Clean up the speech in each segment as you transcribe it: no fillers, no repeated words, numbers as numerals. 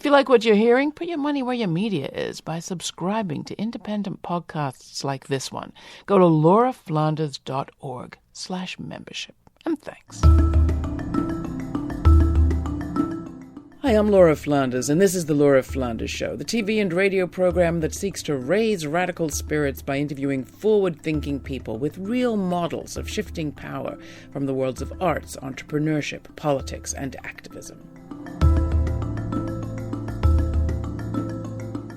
If you like what you're hearing, put your money where your media is by subscribing to independent podcasts like this one. Go to lauraflanders.org/membership. And thanks. Hi, I'm Laura Flanders, and this is The Laura Flanders Show, the TV and radio program that seeks to raise radical spirits by interviewing forward-thinking people with real models of shifting power from the worlds of arts, entrepreneurship, politics, and activism.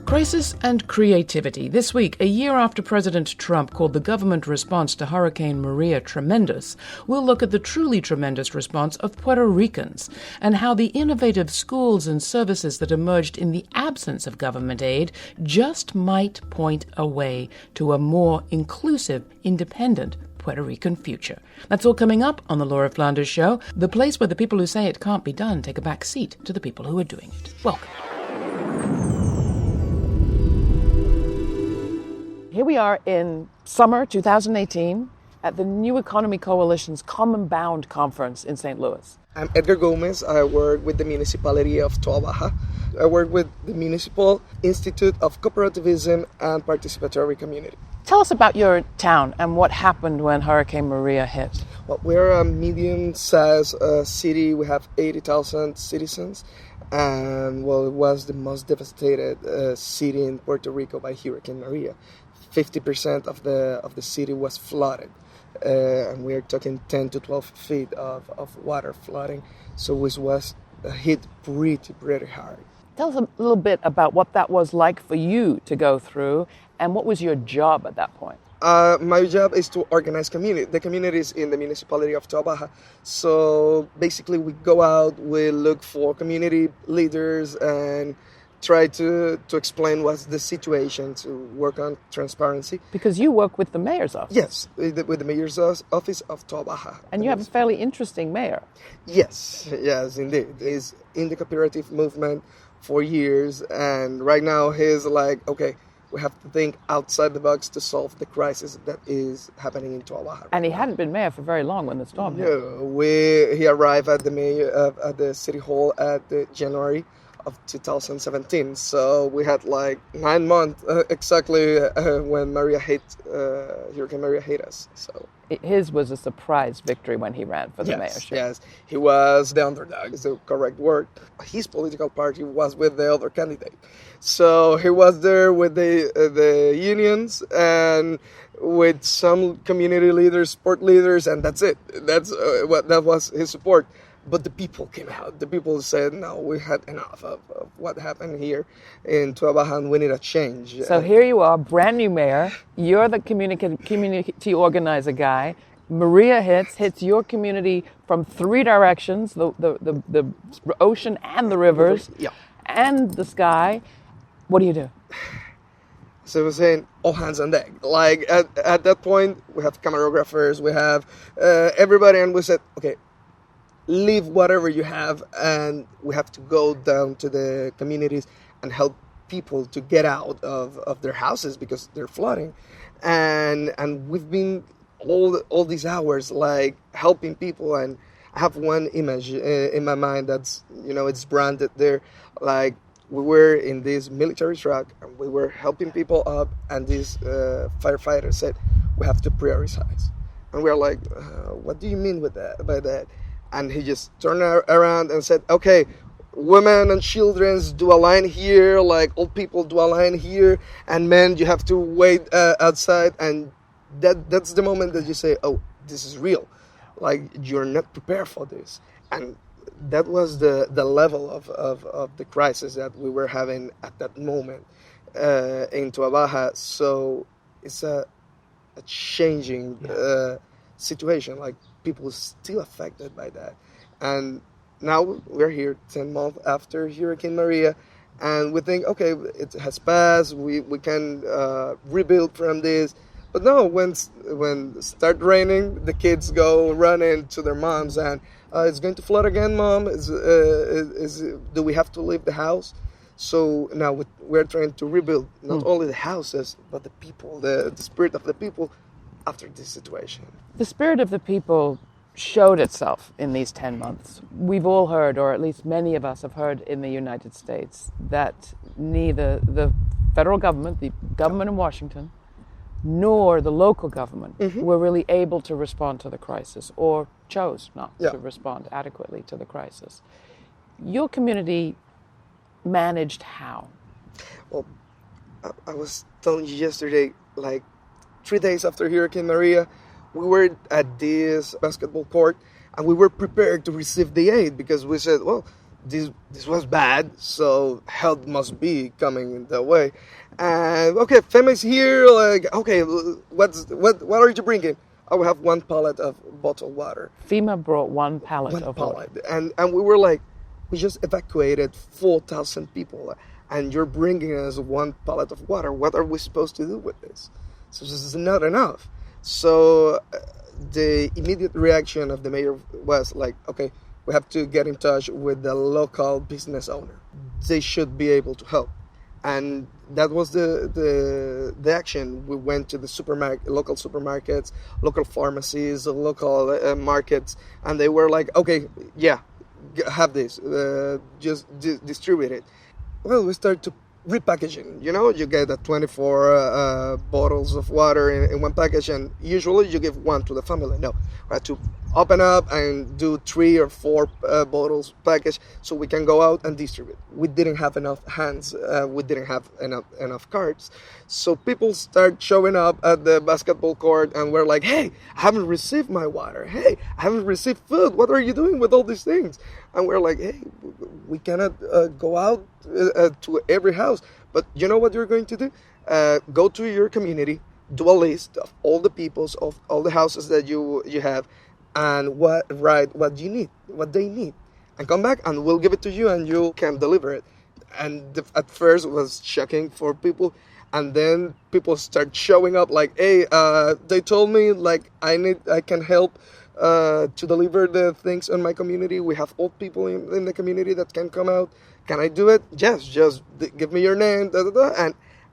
Crisis and creativity. This week, a year after President Trump called the government response to Hurricane Maria tremendous, we'll look at the truly tremendous response of Puerto Ricans and how the innovative schools and services that emerged in the absence of government aid just might point a way to a more inclusive, independent Puerto Rican future. That's all coming up on The Laura Flanders Show, the place where the people who say it can't be done take a back seat to the people who are doing it. Welcome. Here we are in summer 2018 at the New Economy Coalition's Common Bound Conference in St. Louis. I'm Edgar Gomez. I work with the municipality of Toa Baja. I work with the Municipal Institute of Cooperativism and Participatory Community. Tell us about your town and what happened when Hurricane Maria hit. Well, we're a medium-sized city. We have 80,000 citizens. And, well, it was the most devastated city in Puerto Rico by Hurricane Maria. 50% of the city was flooded, and we're talking 10 to 12 feet of water flooding. So it was hit pretty hard. Tell us a little bit about what that was like for you to go through, and what was your job at that point? My job is to organize the communities in the municipality of Toa Baja. So basically we go out, we look for community leaders and try to explain what's the situation, to work on transparency. Because you work with the mayor's office. Yes, with the mayor's office of Toa Baja. And you have a fairly interesting mayor. Yes, indeed. He's in the cooperative movement for years, and right now he's like, okay, we have to think outside the box to solve the crisis that is happening in Toa Baja. And he hadn't been mayor for very long when the storm hit. No, he arrived at the city hall at January of 2017. So we had like 9 months exactly when Hurricane Maria hit us. So his was a surprise victory when he ran for the mayorship. Yes, he was the underdog, is the correct word. His political party was with the other candidate. So he was there with the unions and with some community leaders, sport leaders, and that's it. That was his support. But the people came out. The people said, no, we had enough of what happened here in Toa Baja, and we need a change. So here you are, brand new mayor. You're the community organizer guy. Maria hits your community from 3 directions, the ocean and the rivers, and the sky. What do you do? So we're saying all hands on deck. Like at that point, we have cameragraphers, we have everybody, and we said, okay, leave whatever you have, and we have to go down to the communities and help people to get out of their houses because they're flooding. And we've been all these hours like helping people, and I have one image in my mind that's, it's branded there. Like we were in this military truck and we were helping people up, and this firefighter said, we have to prioritize. And we're like, what do you mean by that? And he just turned around and said, okay, women and children do a line here, like old people do a line here, and men, you have to wait outside. And that's the moment that you say, oh, this is real. Like, you're not prepared for this. And that was the level of the crisis that we were having at that moment in Toa Baja. So it's a changing situation. Like, people still affected by that. And now we're here 10 months after Hurricane Maria, and we think, okay, it has passed, we can rebuild from this. But no, when it start raining, the kids go running to their moms and it's going to flood again, Mom. Do we have to leave the house? So now we're trying to rebuild not only the houses, but the people, the spirit of the people after this situation. The spirit of the people showed itself in these 10 months. We've all heard, or at least many of us have heard in the United States, that neither the federal government, the government in Washington, nor the local government were really able to respond to the crisis, or chose not to respond adequately to the crisis. Your community managed how? Well, I was telling you yesterday, like 3 days after Hurricane Maria, we were at this basketball court and we were prepared to receive the aid because we said, well, this was bad, so help must be coming that way. And okay, FEMA's here. Like, okay, what are you bringing? I will have 1 pallet of bottled water. FEMA brought 1 pallet of water. And we were like, we just evacuated 4,000 people, and you're bringing us 1 pallet of water. What are we supposed to do with this? So this is not enough. So the immediate reaction of the mayor was like, okay, we have to get in touch with the local business owner. They should be able to help. And that was the action. We went to the local supermarkets, local pharmacies, local markets, and they were like, okay, yeah, have this, just distribute it. Well, we started to repackaging. You get 24 bottles of water in one package, and usually you give 1 to the family. No, we had to open up and do 3 or 4 bottles package so we can go out and distribute. We didn't have enough hands. We didn't have enough cards. So people start showing up at the basketball court and we're like, hey, I haven't received my water. Hey, I haven't received food. What are you doing with all these things? And we're like, hey, we cannot go out to every house. But you know what you're going to do? Go to your community, do a list of all the peoples, of all the houses that you have, and write what you need, what they need, and come back and we'll give it to you and you can deliver it. And at first it was shocking for people, and then people start showing up like, hey, they told me like I can help to deliver the things in my community. We have old people in the community that can come out. Can I do it? Yes, just give me your name,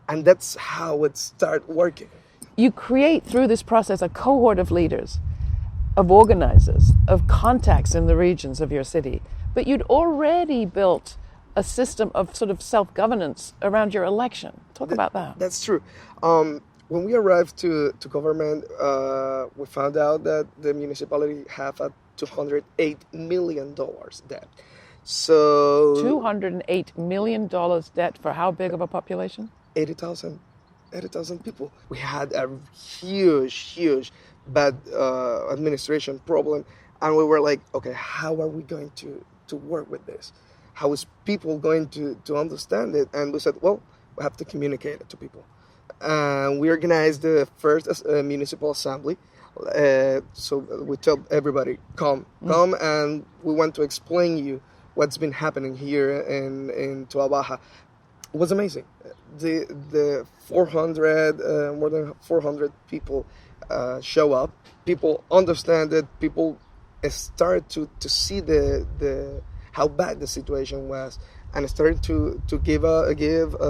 and that's how it started working. You create through this process a cohort of leaders, of organizers, of contacts in the regions of your city. But you'd already built a system of sort of self-governance around your election. Talk about that. That's true. When we arrived to government, we found out that the municipality have a $208 million debt. So $208 million debt for how big of a population? 80,000 people. We had a huge bad administration problem, and we were like, okay, how are we going to work with this? How is people going to understand it? And we said, well, we have to communicate it to people. We organized the first municipal assembly. So we told everybody, come, and we want to explain you what's been happening here in Toa Baja. It was amazing. The 400, more than 400 people show up. People understand it. People start to see the how bad the situation was, and started to give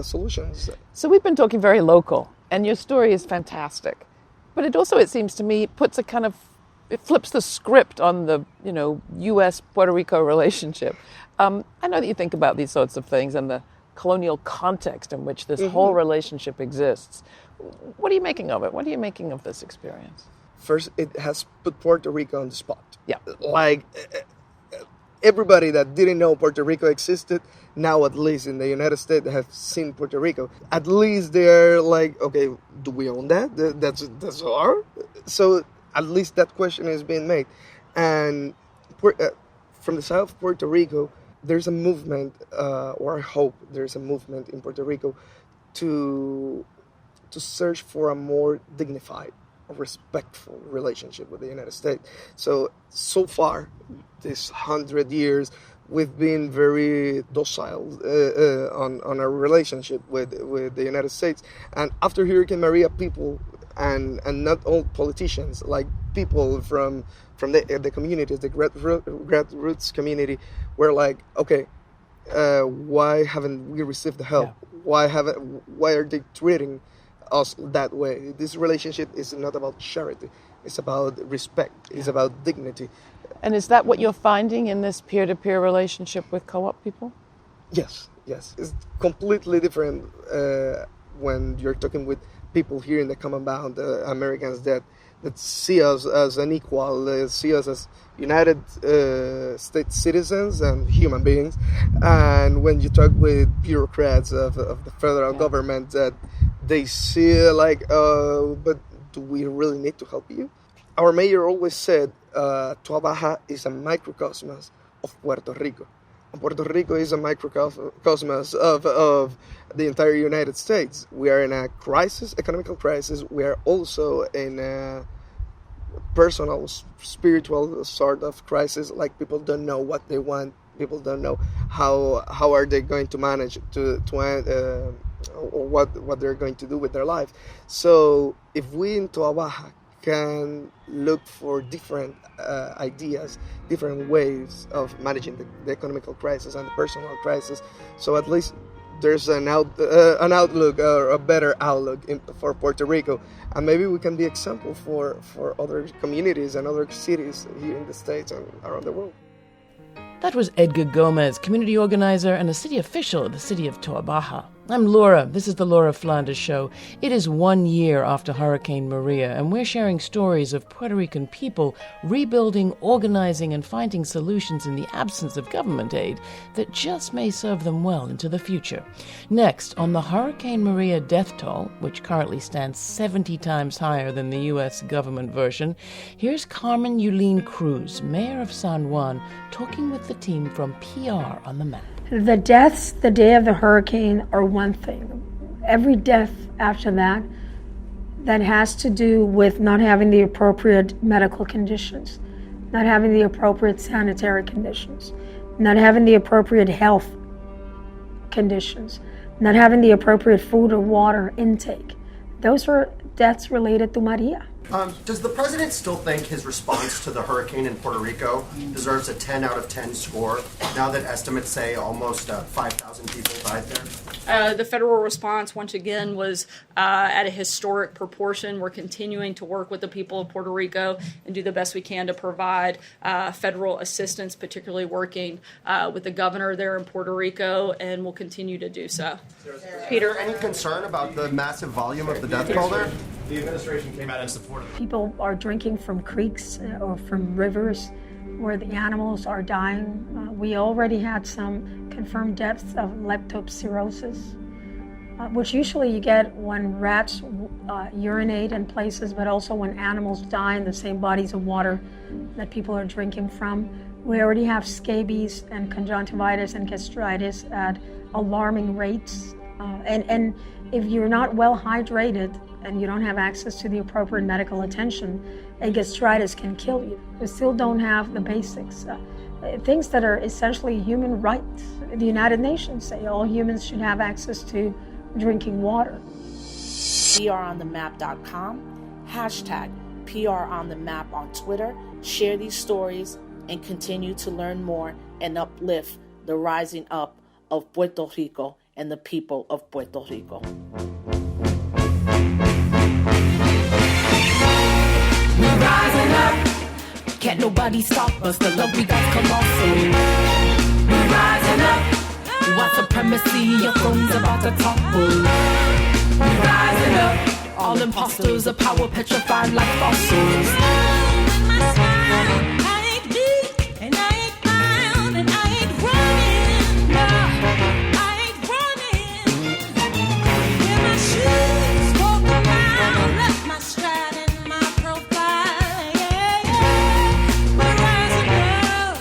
solutions. So we've been talking very local, and your story is fantastic. But it also, it seems to me, puts it flips the script on the, U.S.-Puerto Rico relationship. I know that you think about these sorts of things and the colonial context in which this whole relationship exists. What are you making of it? What are you making of this experience? First, it has put Puerto Rico on the spot. Yeah. Like, everybody that didn't know Puerto Rico existed, now at least in the United States, have seen Puerto Rico. At least they're like, okay, do we own that? That's our? So at least that question is being made. And from the south of Puerto Rico, there's a movement, or I hope there's a movement in Puerto Rico to search for a more dignified, respectful relationship with the United States. So far, this 100 years, we've been very docile on our relationship with the United States. And after Hurricane Maria, people, and not all politicians, like people from the communities, the grassroots community, were like, okay, why haven't we received the help? Yeah. Why are they treating us that way? This relationship is not about charity. It's about respect. It's about dignity. And is that what you're finding in this peer-to-peer relationship with co-op people? Yes. It's completely different when you're talking with people here in the compound, Americans that see us as an equal, see us as United States citizens and human beings. And when you talk with bureaucrats of the federal government, that they see like, but do we really need to help you? Our mayor always said, Toa Baja is a microcosmos of Puerto Rico. And Puerto Rico is a microcosmos of the entire United States. We are in a crisis, economical crisis. We are also in a personal, spiritual sort of crisis. Like, people don't know what they want. People don't know how are they going to manage to end, or what they're going to do with their lives. So if we in Toa Baja can look for different ideas, different ways of managing the economical crisis and the personal crisis, so at least there's an outlook, or a better outlook for Puerto Rico, and maybe we can be example for other communities and other cities here in the States and around the world. That was Edgar Gomez, community organizer and a city official of the city of Toa Baja. I'm Laura. This is the Laura Flanders Show. It is 1 year after Hurricane Maria, and we're sharing stories of Puerto Rican people rebuilding, organizing, and finding solutions in the absence of government aid that just may serve them well into the future. Next, on the Hurricane Maria death toll, which currently stands 70 times higher than the U.S. government version, here's Carmen Yulín Cruz, mayor of San Juan, talking with the team from PR on the Map. The deaths the day of the hurricane are one thing. Every death after that has to do with not having the appropriate medical conditions, not having the appropriate sanitary conditions, not having the appropriate health conditions, not having the appropriate food or water intake. Those are deaths related to Maria. Does the president still think his response to the hurricane in Puerto Rico deserves a 10 out of 10 score, now that estimates say almost 5,000 people died there? The federal response, once again, was at a historic proportion. We're continuing to work with the people of Puerto Rico and do the best we can to provide federal assistance, particularly working with the governor there in Puerto Rico, and we'll continue to do so. Peter, any concern about the massive volume of the death toll there? The administration came out in support of it. People are drinking from creeks or from rivers where the animals are dying. We already had some confirmed deaths of leptospirosis, which usually you get when rats urinate in places, but also when animals die in the same bodies of water that people are drinking from. We already have scabies and conjunctivitis and gastritis at alarming rates. And if you're not well hydrated and you don't have access to the appropriate medical attention, a gastritis can kill you. We still don't have the basics, things that are essentially human rights. The United Nations say all humans should have access to drinking water. PROnTheMap.com, hashtag PROnTheMap on Twitter. Share these stories and continue to learn more and uplift the rising up of Puerto Rico and the people of Puerto Rico. We're rising up, can't nobody stop us, the love we got colossal. We're rising up, white supremacy, your throne's about to topple. We're rising up, all imposters of power petrified like fossils. I ain't weak, and I ain't proud, and I ain't running, no, I ain't running. Wear my shoes, walk around, left my stride and my profile, yeah, yeah. We're rising up,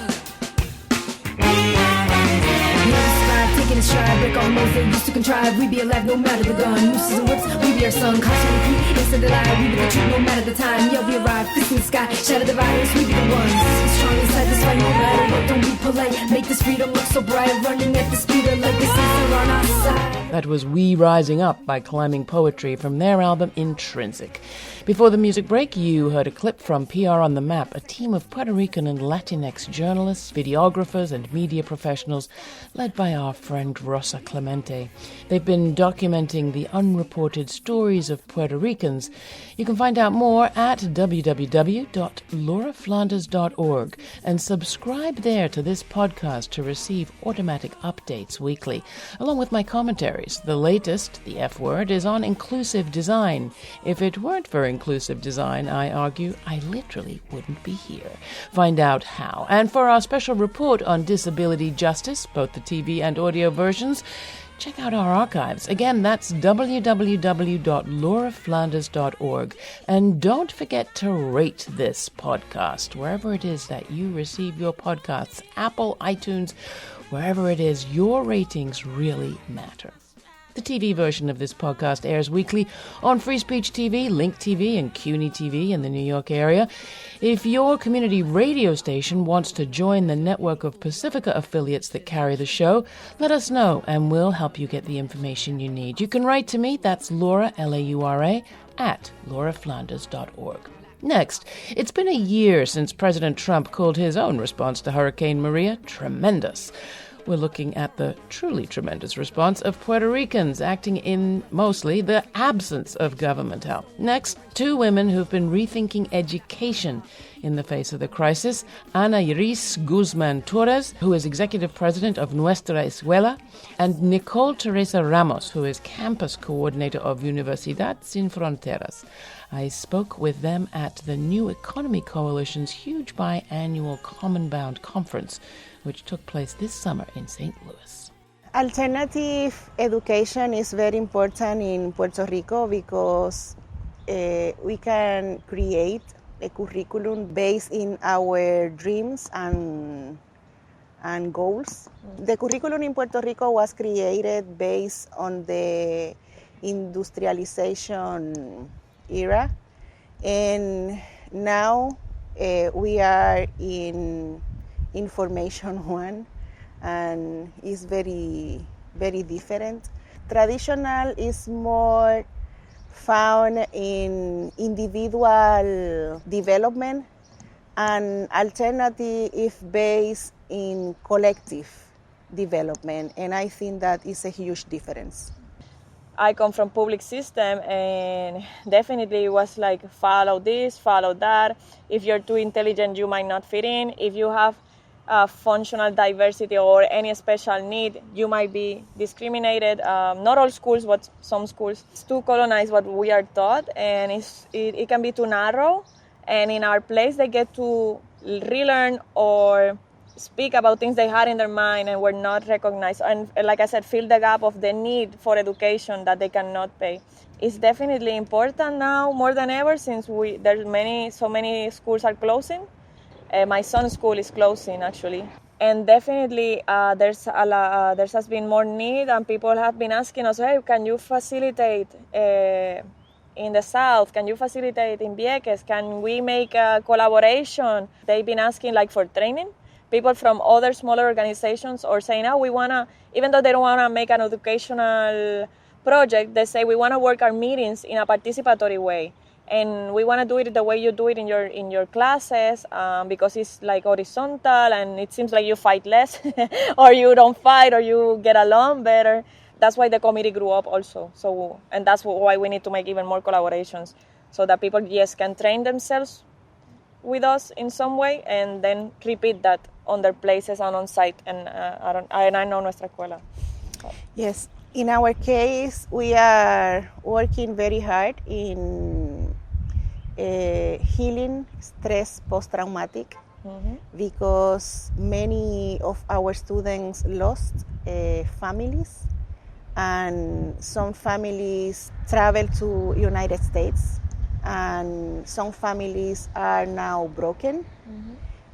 we are rising. Taking a stride, break all modes they used to contrive. We be alive no matter the gun. Nooses and whips, we be our son. Constant repeat, instant alive. We be the truth no matter the time. Yo, we arrive, fist in the sky, shatter the virus. We be the ones strong inside this fight, no matter what. Don't be polite, make this freedom look so bright. Running at the speed of legacies are on our side. That was We Rising Up by Climbing Poetry from their album Intrinsic. Before the music break, you heard a clip from PR on the Map, a team of Puerto Rican and Latinx journalists, videographers, and media professionals led by our friend Rosa Clemente. They've been documenting the unreported stories of Puerto Ricans. You can find out more at www.lauraflanders.org and subscribe there to this podcast to receive automatic updates weekly, along with my commentaries. The latest, the F word, is on inclusive design. If it weren't for inclusive design, I argue, I literally wouldn't be here. Find out how. And for our special report on disability justice, both the TV and audio versions, check out our archives. Again, that's www.lauraflanders.org. And don't forget to rate this podcast, wherever it is that you receive your podcasts, Apple, iTunes, wherever it is, your ratings really matter. The TV version of this podcast airs weekly on Free Speech TV, Link TV, and CUNY TV in the New York area. If your community radio station wants to join the network of Pacifica affiliates that carry the show, let us know, and we'll help you get the information you need. You can write to me, that's Laura, L-A-U-R-A, at lauraflanders.org. Next, it's been a year since President Trump called his own response to Hurricane Maria tremendous. We're looking at the truly tremendous response of Puerto Ricans acting in, mostly, the absence of government help. Next, two women who've been rethinking education in the face of the crisis. Ana Iris Guzman Torres, who is executive president of Nuestra Escuela, and Nicole Teresa Ramos, who is campus coordinator of Universidad Sin Fronteras. I spoke with them at the New Economy Coalition's huge biannual Common Bound Conference, which took place this summer in St. Louis. Alternative education is very important in Puerto Rico because we can create a curriculum based in our dreams and goals. The curriculum in Puerto Rico was created based on the industrialization era, and now we are in Information 1, and it's very, very different. Traditional is more found in individual development, and alternative is based in collective development, and I think that is a huge difference. I come from public system, and definitely it was like follow this, follow that. If you're too intelligent, you might not fit in. If you have functional diversity or any special need, you might be discriminated. Not all schools, but some schools. It's too colonized what we are taught, and it can be too narrow. And in our place, they get to relearn or speak about things they had in their mind and were not recognized. And like I said, fill the gap of the need for education that they cannot pay. It's definitely important now more than ever, since so many schools are closing. My son's school is closing, actually. And definitely there has been more need, and people have been asking us, hey, can you facilitate in the South? Can you facilitate in Vieques? Can we make a collaboration? They've been asking like for training. People from other smaller organizations or saying, we want to, even though they don't want to make an educational project, they say we want to work our meetings in a participatory way. And we want to do it the way you do it in your classes, because it's like horizontal, and it seems like you fight less or you don't fight, or you get along better. That's why the committee grew up also. So, and that's why we need to make even more collaborations, so that people, yes, can train themselves with us in some way, and then repeat that on their places and on site. And I know Nuestra Escuela. Yes. In our case, we are working very hard in healing stress post-traumatic, because many of our students lost families, and some families traveled to United States, and some families are now broken,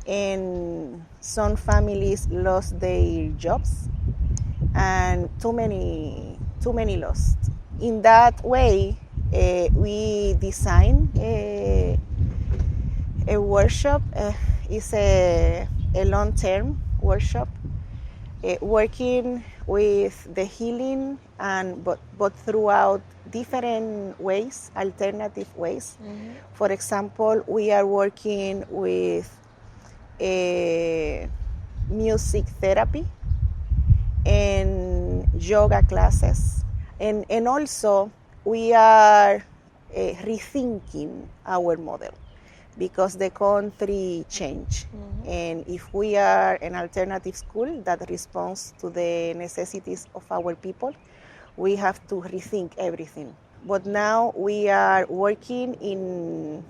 and some families lost their jobs, and too many lost. In that way, we design a workshop. It's a long-term workshop, working with the healing, but throughout different ways, alternative ways. Mm-hmm. For example, we are working with music therapy and yoga classes, and also we are rethinking our model because the country changed. Mm-hmm. And if we are an alternative school that responds to the necessities of our people, we have to rethink everything. But now we are working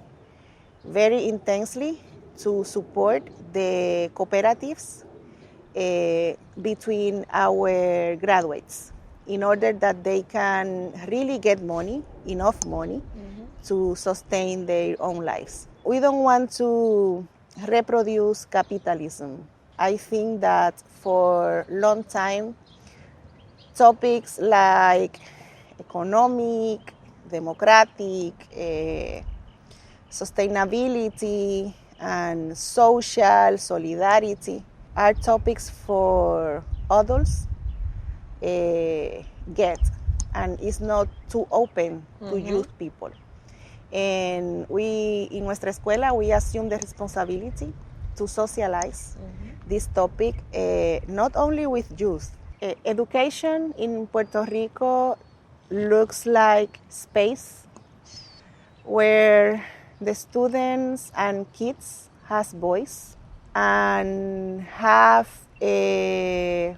very intensely to support the cooperatives between our graduates in order that they can really get money, enough money, mm-hmm. to sustain their own lives. We don't want to reproduce capitalism. I think that for a long time, topics like economic, democratic, sustainability, and social solidarity are topics for adults get, and it's not too open to mm-hmm. youth people. And we, in nuestra escuela, we assume the responsibility to socialize mm-hmm. this topic, not only with youth. Education in Puerto Rico looks like space where the students and kids has voice and have a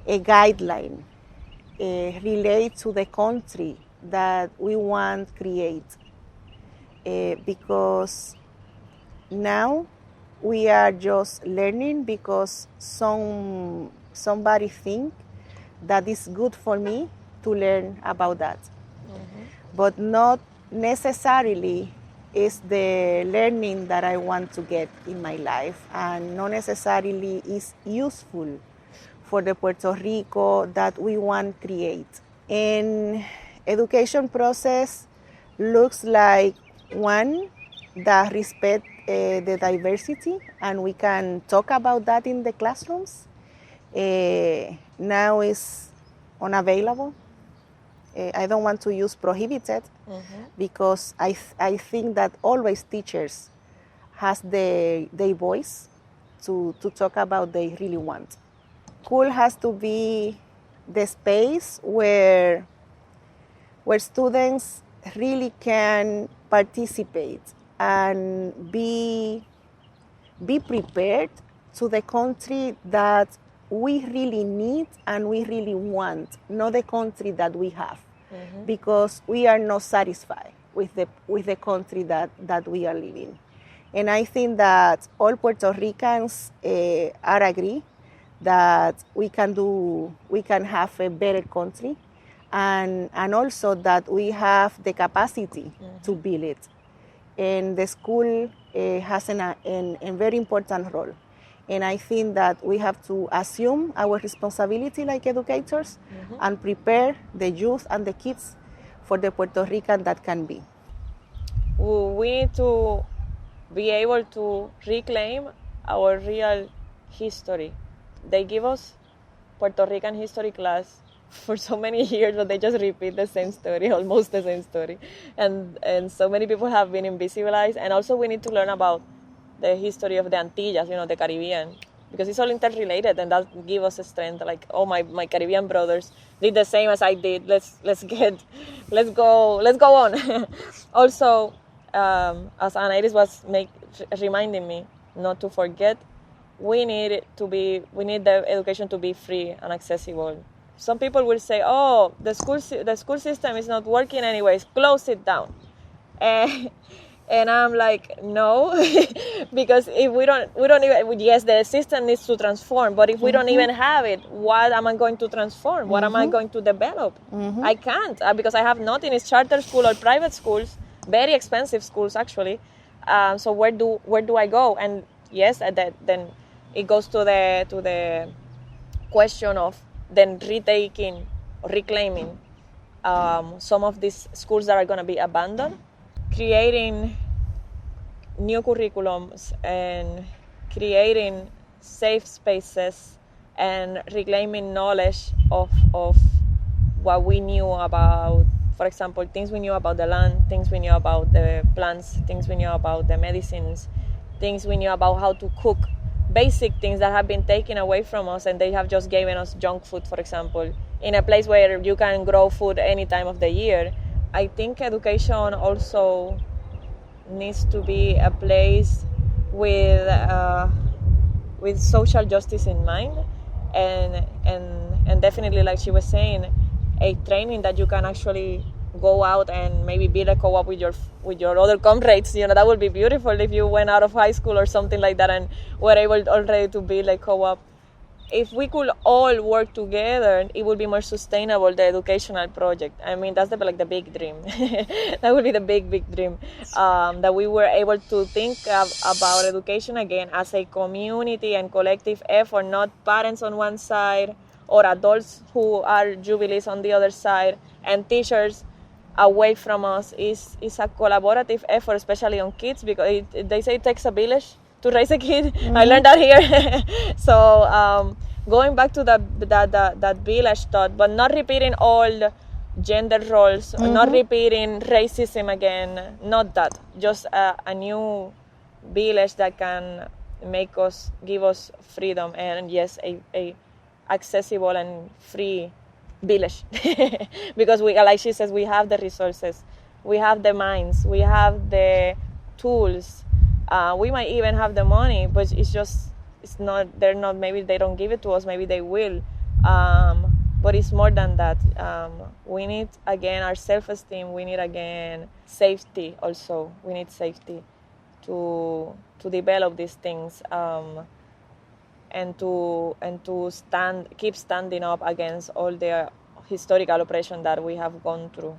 guideline relate to the country that we want to create, because now we are just learning because somebody think that is good for me to learn about that, mm-hmm. but not necessarily is the learning that I want to get in my life, and not necessarily is useful for the Puerto Rico that we want to create. And education process looks like one that respect the diversity, and we can talk about that in the classrooms. Now is unavailable. I don't want to use prohibited, mm-hmm. because I think that always teachers has their voice to talk about they really want. School has to be the space where students really can participate and be prepared to the country that we really need and we really want, not the country that we have, mm-hmm. because we are not satisfied with the country that we are living. And I think that all Puerto Ricans are agree that we can have a better country, and also that we have the capacity mm-hmm. to build it. And the school has a very important role. And I think that we have to assume our responsibility like educators, mm-hmm. and prepare the youth and the kids for the Puerto Rican that can be. We need to be able to reclaim our real history. They give us Puerto Rican history class for so many years, but they just repeat the same story, almost the same story. And so many people have been invisibilized. And also we need to learn about the history of the Antillas, the Caribbean, because it's all interrelated, and that gives us a strength. Like, oh, my Caribbean brothers did the same as I did. Let's go on. Also, as Anairis was reminding me not to forget, we need the education to be free and accessible. Some people will say, "Oh, the school system is not working anyways. Close it down." And I'm like, no, because if we don't even, yes, the system needs to transform, but if we mm-hmm. don't even have it, what am I going to transform? What mm-hmm. am I going to develop? Mm-hmm. I can't, because I have nothing. It's charter school or private schools, very expensive schools actually. So where do I go? And yes, then it goes to the question of then reclaiming some of these schools that are going to be abandoned, creating new curriculums and creating safe spaces and reclaiming knowledge of what we knew about, for example, things we knew about the land, things we knew about the plants, things we knew about the medicines, things we knew about how to cook, basic things that have been taken away from us, and they have just given us junk food, for example, in a place where you can grow food any time of the year. I think education also needs to be a place with social justice in mind, and definitely, like she was saying, a training that you can actually go out and maybe build a co-op with your other comrades. That would be beautiful if you went out of high school or something like that and were able already to build a co-op. If we could all work together, it would be more sustainable, the educational project. I mean, that's the big dream. That would be the big dream. That we were able to think about education again as a community and collective effort, not parents on one side or adults who are jubilees on the other side, and teachers away from us. Is a collaborative effort, especially on kids, because they say it takes a village to raise a kid. Mm-hmm. I learned that here. So going back to that village thought, but not repeating all gender roles, mm-hmm. not repeating racism again, not that. Just a new village that can give us freedom, and yes, a accessible and free village. Because we, like she says, we have the resources, we have the minds, we have the tools. We might even have the money, but maybe they don't give it to us, maybe they will. But it's more than that. We need, again, our self-esteem. We need, again, safety also. We need safety to develop these things, and to keep standing up against all the historical oppression that we have gone through.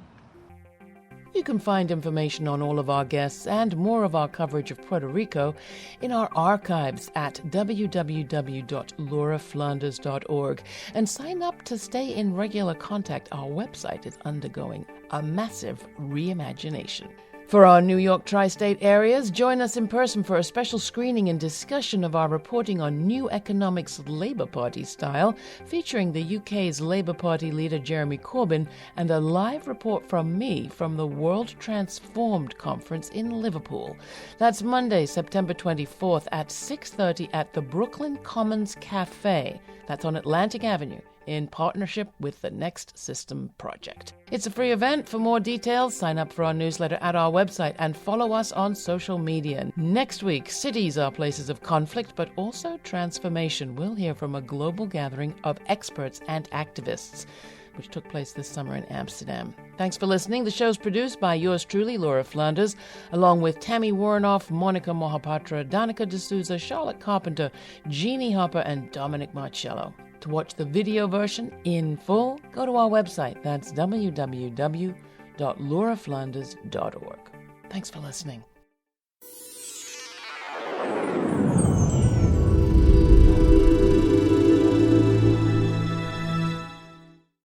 You can find information on all of our guests and more of our coverage of Puerto Rico in our archives at www.lauraflanders.org, and sign up to stay in regular contact. Our website is undergoing a massive reimagination. For our New York tri-state areas, join us in person for a special screening and discussion of our reporting on New Economics Labour Party style, featuring the UK's Labour Party leader Jeremy Corbyn, and a live report from me from the World Transformed Conference in Liverpool. That's Monday, September 24th at 6:30 at the Brooklyn Commons Cafe. That's on Atlantic Avenue, in partnership with the Next System Project. It's a free event. For more details, sign up for our newsletter at our website and follow us on social media. Next week, cities are places of conflict, but also transformation. We'll hear from a global gathering of experts and activists, which took place this summer in Amsterdam. Thanks for listening. The show's produced by yours truly, Laura Flanders, along with Tammy Warnoff, Monica Mohapatra, Danica D'Souza, Charlotte Carpenter, Jeannie Hopper, and Dominic Marcello. To watch the video version in full, go to our website. That's www.lauraflanders.org. Thanks for listening.